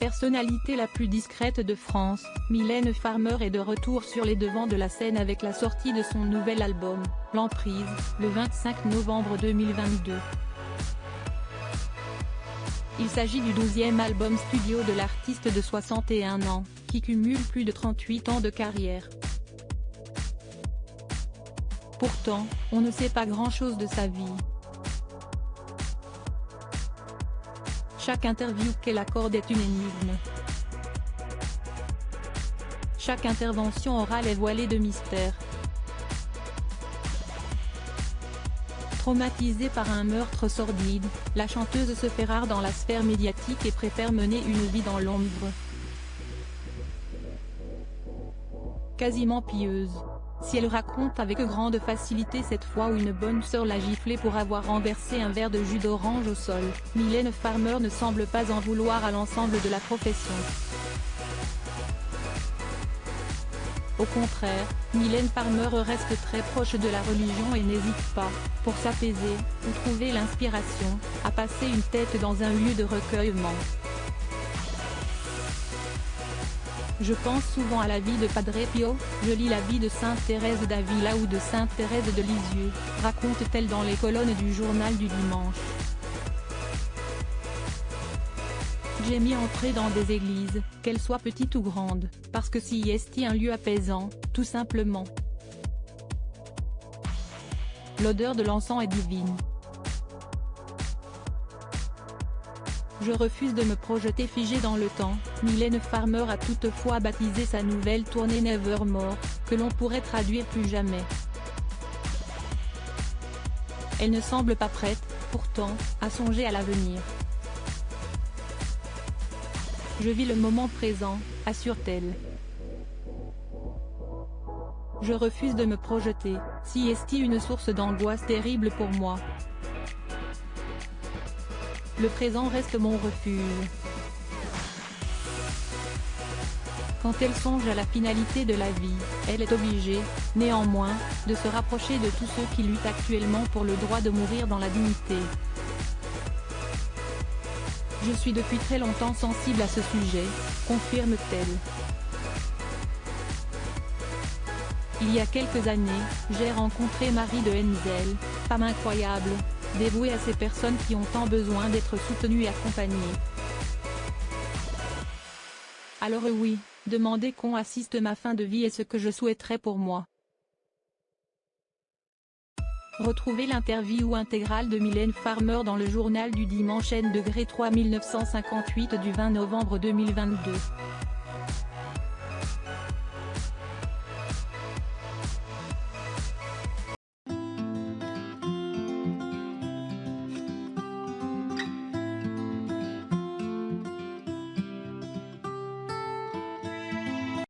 personnalité la plus discrète de France, Mylène Farmer est de retour sur les devants de la scène avec la sortie de son nouvel album, L'Emprise, le 25 novembre 2022. Il s'agit du 12e album studio de l'artiste de 61 ans, qui cumule plus de 38 ans de carrière. Pourtant, on ne sait pas grand-chose de sa vie. Chaque interview qu'elle accorde est une énigme. Chaque intervention orale est voilée de mystère. Traumatisée par un meurtre sordide, la chanteuse se fait rare dans la sphère médiatique et préfère mener une vie dans l'ombre. Quasiment pieuse. Si elle raconte avec grande facilité cette fois où une bonne sœur l'a giflée pour avoir renversé un verre de jus d'orange au sol, Mylène Farmer ne semble pas en vouloir à l'ensemble de la profession. Au contraire, Mylène Farmer reste très proche de la religion et n'hésite pas, pour s'apaiser, ou trouver l'inspiration, à passer une tête dans un lieu de recueillement. Je pense souvent à la vie de Padre Pio, je lis la vie de Sainte Thérèse d'Avila ou de Sainte Thérèse de Lisieux, raconte-t-elle dans les colonnes du journal du dimanche. J'aime entrer dans des églises, qu'elles soient petites ou grandes, parce que si est un lieu apaisant, tout simplement. L'odeur de l'encens est divine. Je refuse de me projeter figée dans le temps. Mylène Farmer a toutefois baptisé sa nouvelle tournée Nevermore, que l'on pourrait traduire plus jamais. Elle ne semble pas prête, pourtant, à songer à l'avenir. Je vis le moment présent, assure-t-elle. Je refuse de me projeter, si est une source d'angoisse terrible pour moi. Le présent reste mon refuge. Quand elle songe à la finalité de la vie, elle est obligée, néanmoins, de se rapprocher de tous ceux qui luttent actuellement pour le droit de mourir dans la dignité. Je suis depuis très longtemps sensible à ce sujet, confirme-t-elle. Il y a quelques années, j'ai rencontré Marie de Henzel, femme incroyable, dévouée à ces personnes qui ont tant besoin d'être soutenues et accompagnées. Alors oui, demander qu'on assiste ma fin de vie est ce que je souhaiterais pour moi. Retrouvez l'interview intégrale de Mylène Farmer dans le journal du dimanche N-3 1958 du 20 novembre 2022.